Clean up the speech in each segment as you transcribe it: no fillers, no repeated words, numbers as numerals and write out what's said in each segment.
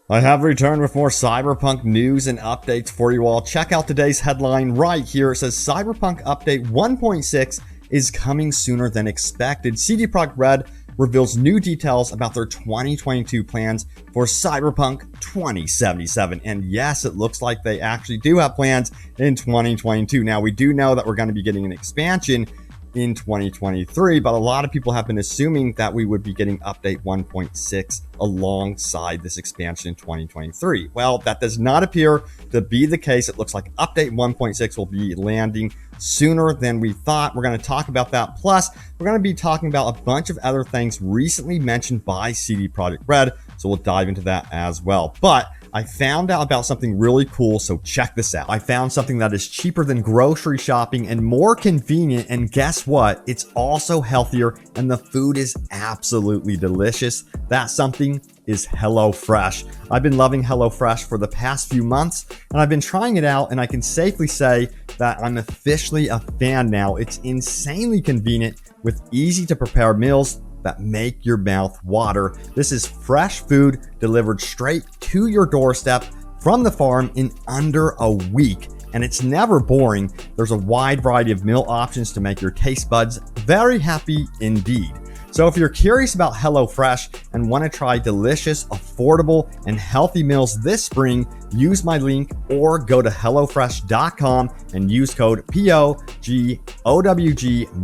I have returned with more Cyberpunk news and updates for you all. Check out today's headline right here. It says Cyberpunk Update 1.6 is coming sooner than expected. CD Projekt RED reveals new details about their 2022 plans for Cyberpunk 2077. And yes, it looks like they actually do have plans in 2022. Now, we do know that we're going to be getting an expansion in 2023, but a lot of people have been assuming that we would be getting update 1.6 alongside this expansion in 2023. Well, that does not appear to be the case. It looks like update 1.6 will be landing sooner than we thought. We're going to talk about that. Plus, we're going to be talking about a bunch of other things recently mentioned by CD Projekt RED, so we'll dive into that as well. But I found out about something really cool, so check this out. I found something that is cheaper than grocery shopping and more convenient, and guess what? It's also healthier, and the food is absolutely delicious. That something is HelloFresh. I've been loving HelloFresh for the past few months, and I've been trying it out, and I can safely say that I'm officially a fan now. It's insanely convenient with easy to prepare meals that make your mouth water. This is fresh food delivered straight to your doorstep from the farm in under a week. And it's never boring. There's a wide variety of meal options to make your taste buds very happy indeed. So if you're curious about HelloFresh and want to try delicious, affordable, and healthy meals this spring, use my link or go to HelloFresh.com and use code POGOWG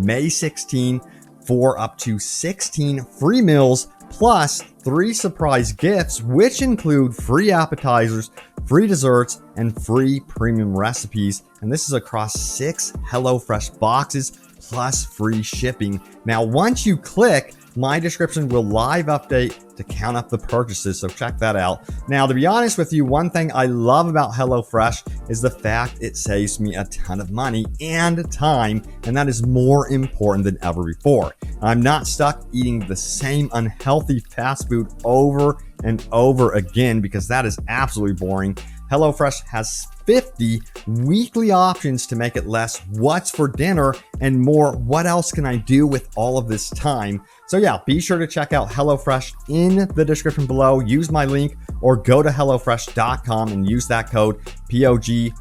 May16 for up to 16 free meals plus 3 surprise gifts, which include free appetizers, free desserts, and free premium recipes. And this is across 6 HelloFresh boxes plus free shipping. Now, once you click, my description will live update to count up the purchases, so check that out. Now, to be honest with you, one thing I love about HelloFresh is the fact it saves me a ton of money and time, and that is more important than ever before. I'm not stuck eating the same unhealthy fast food over and over again, because that is absolutely boring. HelloFresh has 50 weekly options to make it less what's for dinner and more what else can I do with all of this time. So yeah, be sure to check out HelloFresh in the description below. Use my link or go to HelloFresh.com and use that code POGOWG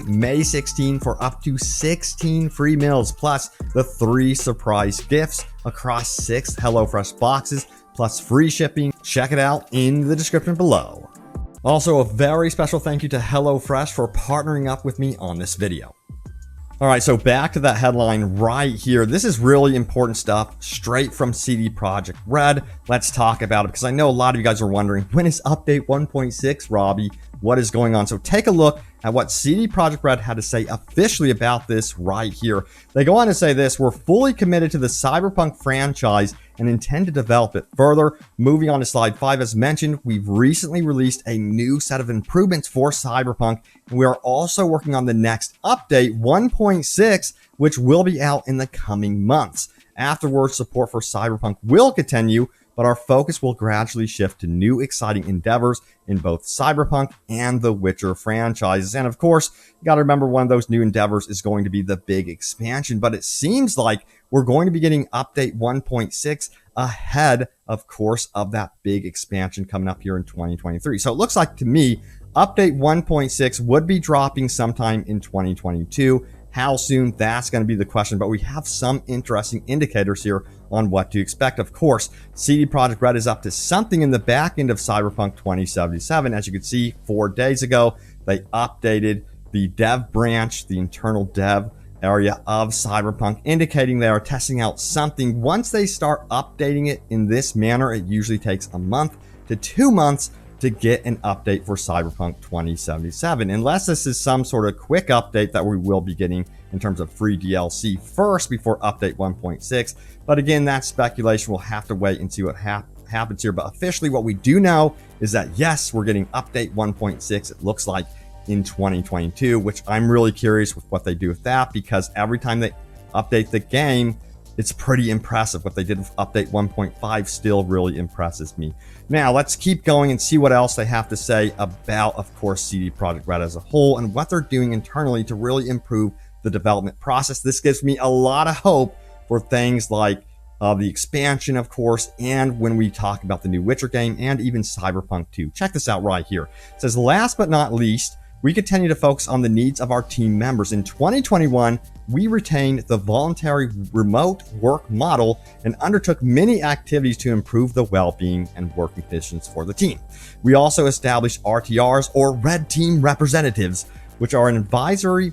May16 for up to 16 free meals plus the 3 surprise gifts across 6 HelloFresh boxes plus free shipping. Check it out in the description below. Also, a very special thank you to HelloFresh for partnering up with me on this video. All right, so back to that headline right here. This is really important stuff straight from CD Projekt RED. Let's talk about it, because I know a lot of you guys are wondering, when is update 1.6, Robbie? What is going on? So take a look at what CD Projekt RED had to say officially about this right here. They go on to say this: we're fully committed to the Cyberpunk franchise and intend to develop it further. Moving on to slide 5, as mentioned, we've recently released a new set of improvements for Cyberpunk, and we are also working on the next update, 1.6, which will be out in the coming months. Afterwards, support for Cyberpunk will continue, but our focus will gradually shift to new exciting endeavors in both Cyberpunk and the Witcher franchises. And of course, you got to remember, one of those new endeavors is going to be the big expansion, but it seems like we're going to be getting update 1.6 ahead, of course, of that big expansion coming up here in 2023. So it looks like to me, update 1.6 would be dropping sometime in 2022. How soon? That's going to be the question, but we have some interesting indicators here on what to expect. Of course, CD Projekt RED is up to something in the back end of Cyberpunk 2077. As you can see, 4 days ago, they updated the dev branch, the internal dev area of Cyberpunk, indicating they are testing out something. Once they start updating it in this manner, it usually takes a month to 2 months to get an update for Cyberpunk 2077, unless this is some sort of quick update that we will be getting in terms of free DLC first before update 1.6. But again, that's speculation. We'll have to wait and see what happens here. But officially, what we do know is that yes, we're getting update 1.6. It looks like in 2022, which I'm really curious with what they do with that, because every time they update the game, it's pretty impressive. What they did with update 1.5 still really impresses me. Now, let's keep going and see what else they have to say about, of course, CD Projekt RED as a whole and what they're doing internally to really improve the development process. This gives me a lot of hope for things like the expansion, of course, and when we talk about the new Witcher game and even Cyberpunk 2. Check this out right here. It says, last but not least, we continue to focus on the needs of our team members. In 2021, we retained the voluntary remote work model and undertook many activities to improve the well-being and working conditions for the team. We also established RTRs, or Red Team Representatives, which are an advisory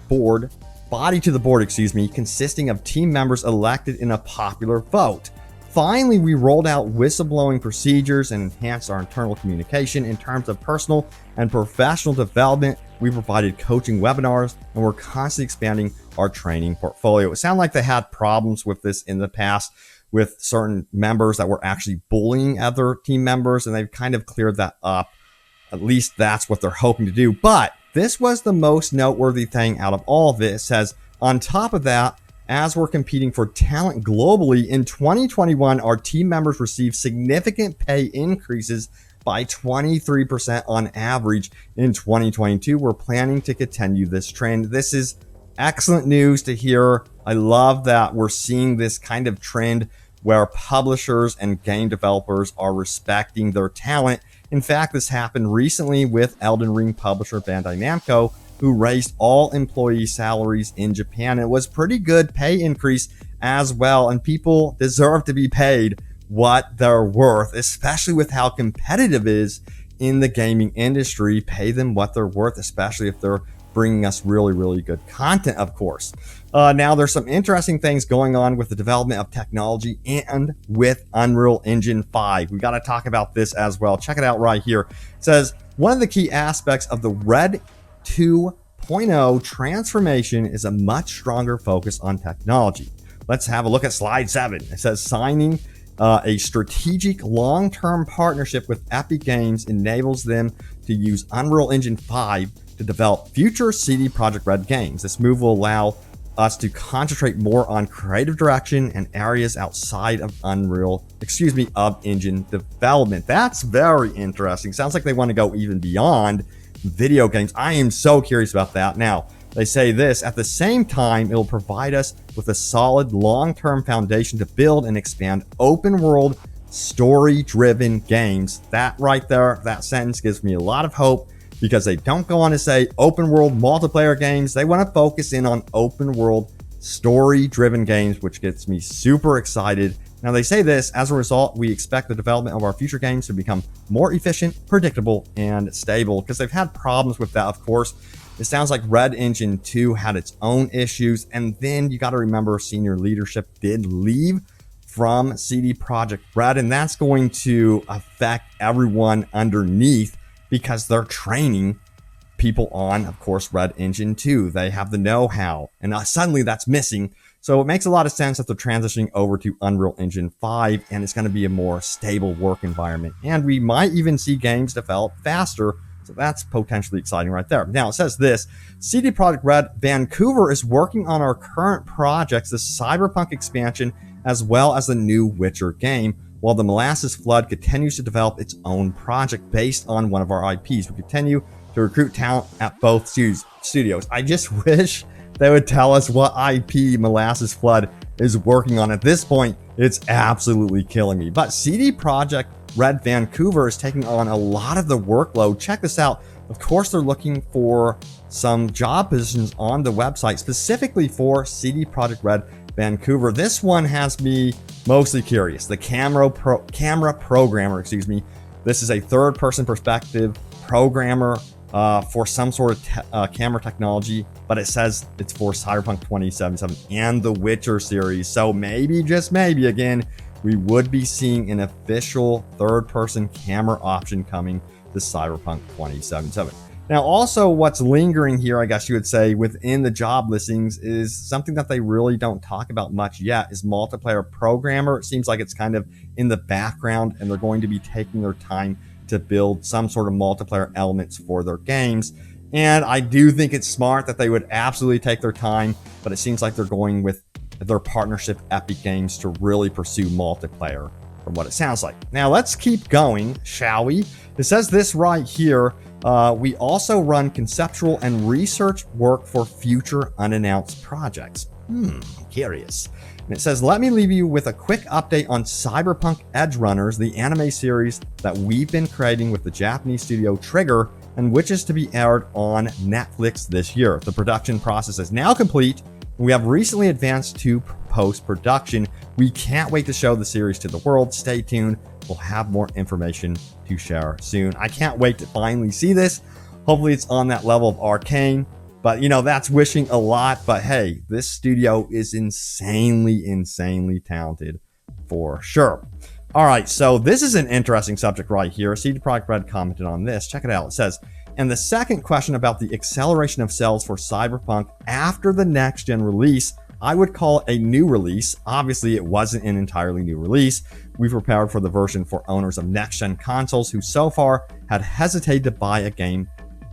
body to the board, consisting of team members elected in a popular vote. Finally, we rolled out whistleblowing procedures and enhanced our internal communication in terms of personal and professional development. We provided coaching webinars, and we're constantly expanding our training portfolio. It sounded like they had problems with this in the past with certain members that were actually bullying other team members, and they've kind of cleared that up. At least that's what they're hoping to do. But this was the most noteworthy thing out of all of it. It says, on top of that, as we're competing for talent globally, in 2021, our team members received significant pay increases by 23% on average. In 2022, we're planning to continue this trend. This is excellent news to hear. I love that we're seeing this kind of trend where publishers and game developers are respecting their talent. In fact, this happened recently with Elden Ring publisher Bandai Namco, who raised all employee salaries in Japan. It was pretty good pay increase as well, and people deserve to be paid what they're worth, especially with how competitive it is in the gaming industry. Pay them what they're worth, especially if they're bringing us really, really good content, of course. Now, there's some interesting things going on with the development of technology and with Unreal Engine 5. We got to talk about this as well. Check it out right here. It says, one of the key aspects of the RED 2.0 transformation is a much stronger focus on technology. Let's have a look at slide 7. It says, signing a strategic long-term partnership with Epic Games enables them to use Unreal Engine 5 to develop future CD Projekt RED games. This move will allow us to concentrate more on creative direction and areas outside of of engine development. That's very interesting. Sounds like they want to go even beyond video games. I am so curious about that. Now, they say this, at the same time, it'll provide us with a solid long-term foundation to build and expand open world, story-driven games. That right there, that sentence gives me a lot of hope, because they don't go on to say open world multiplayer games. They want to focus in on open world, story-driven games, which gets me super excited. Now, they say this, as a result, we expect the development of our future games to become more efficient, predictable, and stable, because they've had problems with that, of course. It sounds like Red Engine 2 had its own issues, and then you got to remember senior leadership did leave from CD Projekt RED, and that's going to affect everyone underneath because they're training people on, of course, Red Engine 2. They have the know-how, and suddenly that's missing. So it makes a lot of sense that they're transitioning over to Unreal Engine 5, and it's going to be a more stable work environment. And we might even see games develop faster, so that's potentially exciting right there. Now, it says this, CD Projekt RED Vancouver is working on our current projects, the Cyberpunk expansion, as well as the new Witcher game, while the Molasses Flood continues to develop its own project based on one of our IPs. We continue to recruit talent at both studios. I just wish they would tell us what IP Molasses Flood is working on. At this point, it's absolutely killing me. But CD Projekt RED Vancouver is taking on a lot of the workload. Check this out. Of course, they're looking for some job positions on the website specifically for CD Projekt RED Vancouver. This one has me mostly curious. The camera programmer, This is a third-person perspective programmer for some sort of camera technology, but it says it's for Cyberpunk 2077 and the Witcher series. So maybe, just maybe, again, we would be seeing an official third-person camera option coming to Cyberpunk 2077. Now, also what's lingering here, I guess you would say, within the job listings is something that they really don't talk about much yet, is multiplayer programmer. It seems like it's kind of in the background, and they're going to be taking their time to build some sort of multiplayer elements for their games. And I do think it's smart that they would absolutely take their time, but it seems like they're going with their partnership Epic Games to really pursue multiplayer, from what it sounds like. Now, let's keep going, shall we? It says this right here. We also run conceptual and research work for future unannounced projects. Curious. And it says, let me leave you with a quick update on Cyberpunk Edge Runners, the anime series that we've been creating with the Japanese studio Trigger, and which is to be aired on Netflix this year. The production process is now complete. We have recently advanced to post-production. We can't wait to show the series to the world. Stay tuned. We'll have more information to share soon. I can't wait to finally see this. Hopefully it's on that level of Arcane. But, you know, that's wishing a lot. But hey, this studio is insanely talented for sure. All right, so this is an interesting subject right here. CD Projekt RED commented on this. Check it out. It says, and the second question about the acceleration of sales for Cyberpunk after the next-gen release, I would call it a new release. Obviously, it wasn't an entirely new release. We've prepared for the version for owners of next-gen consoles who so far had hesitated to buy a game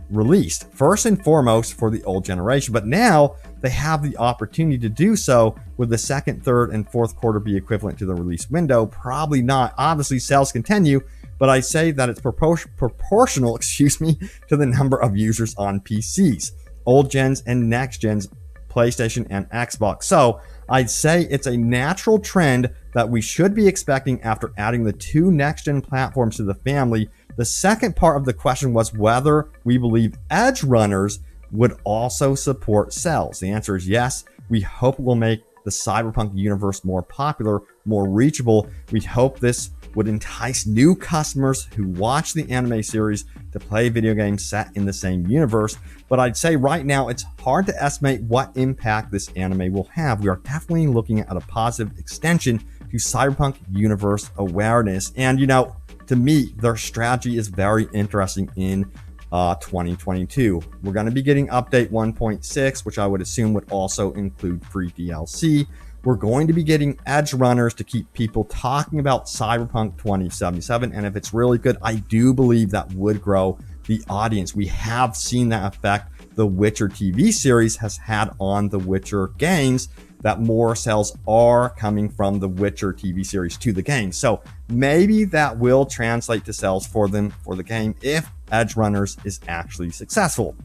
released first and foremost for the old generation, but now they have the opportunity to do so. With the second, third, and fourth quarter be equivalent to the release window? Probably not. Obviously, sales continue, but I say that it's proportional, to the number of users on PCs, old gens and next gens, PlayStation and Xbox. So I'd say it's a natural trend that we should be expecting after adding the two next-gen platforms to the family. The second part of the question was whether we believe Edge Runners would also support sales. The answer is yes. We hope it will make the Cyberpunk universe more popular, more reachable. We hope this would entice new customers who watch the anime series to play video games set in the same universe. But I'd say right now it's hard to estimate what impact this anime will have. We are definitely looking at a positive extension to Cyberpunk universe awareness. And, you know, to me, their strategy is very interesting in 2022. We're going to be getting update 1.6, which I would assume would also include free DLC. We're going to be getting Edge Runners to keep people talking about Cyberpunk 2077. And if it's really good, I do believe that would grow the audience. We have seen that effect the Witcher TV series has had on the Witcher games, that more sales are coming from the Witcher TV series to the game. So maybe that will translate to sales for them for the game if Edge Runners is actually successful.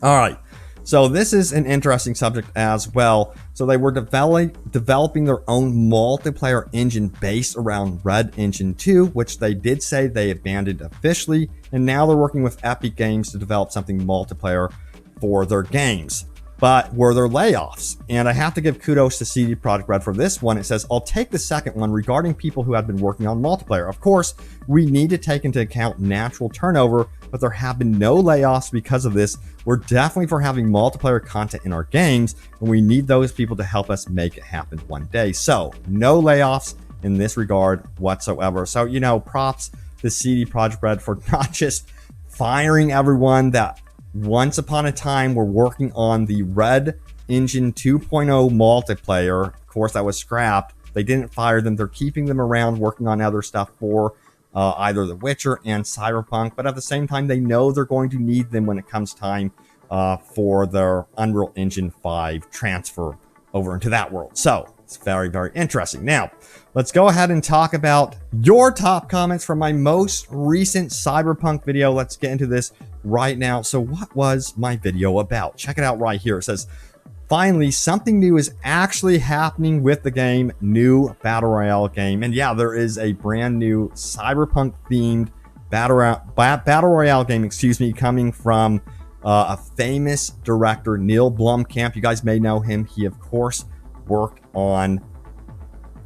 All right. So this is an interesting subject as well. So they were developing their own multiplayer engine based around Red Engine 2, which they did say they abandoned officially. And now they're working with Epic Games to develop something multiplayer for their games. But were there layoffs? And I have to give kudos to CD Projekt RED for this one. It says, I'll take the second one regarding people who have been working on multiplayer. Of course, we need to take into account natural turnover, but there have been no layoffs because of this. We're definitely for having multiplayer content in our games, and we need those people to help us make it happen one day. So no layoffs in this regard whatsoever. So, you know, props to CD Projekt RED for not just firing everyone that once upon a time we're working on the Red Engine 2.0 multiplayer. Of course, that was scrapped. They didn't fire them. They're keeping them around, working on other stuff for either The Witcher and Cyberpunk. But at the same time, they know they're going to need them when it comes time for their Unreal Engine 5 transfer over into that world. So it's very interesting. Now, let's go ahead and talk about your top comments from my most recent Cyberpunk video. Let's get into this right now. So what was my video about? Check it out right here. It says, finally, something new is actually happening with the game, new Battle Royale game. And yeah, there is a brand new Cyberpunk themed Battle Royale game, coming from a famous director, Neil Blomkamp. You guys may know him. He, of course, worked on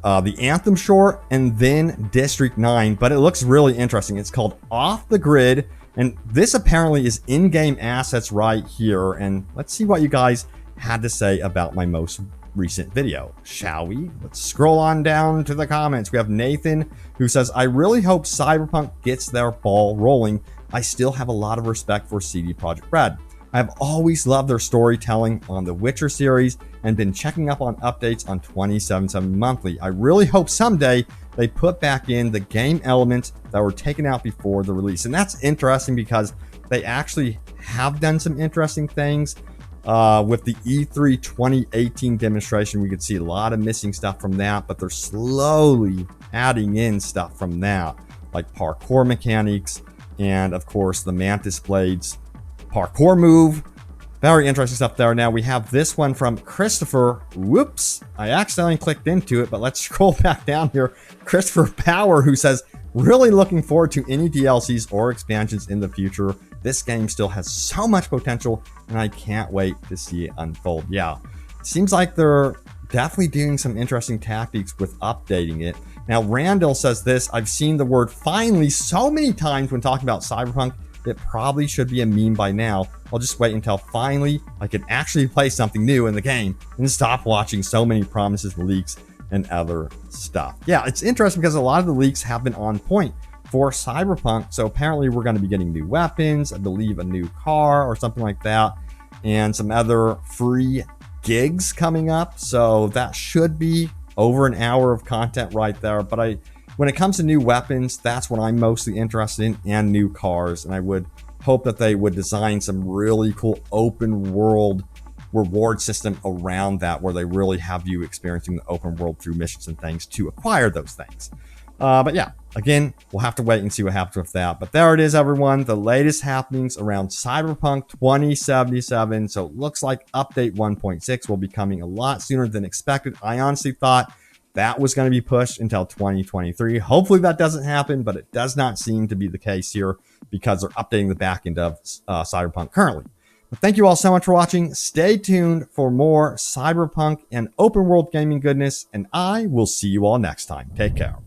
the Anthem short and then District 9, but it looks really interesting. It's called Off the Grid, and this apparently is in-game assets right here. And let's see what you guys had to say about my most recent video, shall we? Let's scroll on down to the comments. We have Nathan, who says, I really hope Cyberpunk gets their ball rolling. I still have a lot of respect for CD Projekt RED. I've always loved their storytelling on the Witcher series and been checking up on updates on 2077 monthly. I really hope someday they put back in the game elements that were taken out before the release. And that's interesting because they actually have done some interesting things. With the E3 2018 demonstration, we could see a lot of missing stuff from that, but they're slowly adding in stuff from that, like parkour mechanics, and of course the Mantis Blades parkour move. Very interesting stuff there. Now we have this one from Christopher. Whoops, I accidentally clicked into it, but let's scroll back down here. Christopher Power, who says, really looking forward to any DLCs or expansions in the future. This game still has so much potential, and I can't wait to see it unfold. Yeah, it seems like they're definitely doing some interesting tactics with updating it. Now, Randall says this, I've seen the word finally so many times when talking about Cyberpunk, it probably should be a meme by now. I'll just wait until finally I can actually play something new in the game and stop watching so many promises, leaks, and other stuff. Yeah, it's interesting because a lot of the leaks have been on point for Cyberpunk. So apparently we're going to be getting new weapons, I believe a new car or something like that, and some other free gigs coming up. So that should be over an hour of content right there. But when it comes to new weapons, that's what I'm mostly interested in, and new cars. And I would hope that they would design some really cool open world reward system around that, where they really have you experiencing the open world through missions and things to acquire those things. But yeah, again, we'll have to wait and see what happens with that. But there it is, everyone. The latest happenings around Cyberpunk 2077. So it looks like update 1.6 will be coming a lot sooner than expected. I honestly thought that was going to be pushed until 2023. Hopefully that doesn't happen, but it does not seem to be the case here because they're updating the back end of Cyberpunk currently. But thank you all so much for watching. Stay tuned for more Cyberpunk and open world gaming goodness, and I will see you all next time. Take care.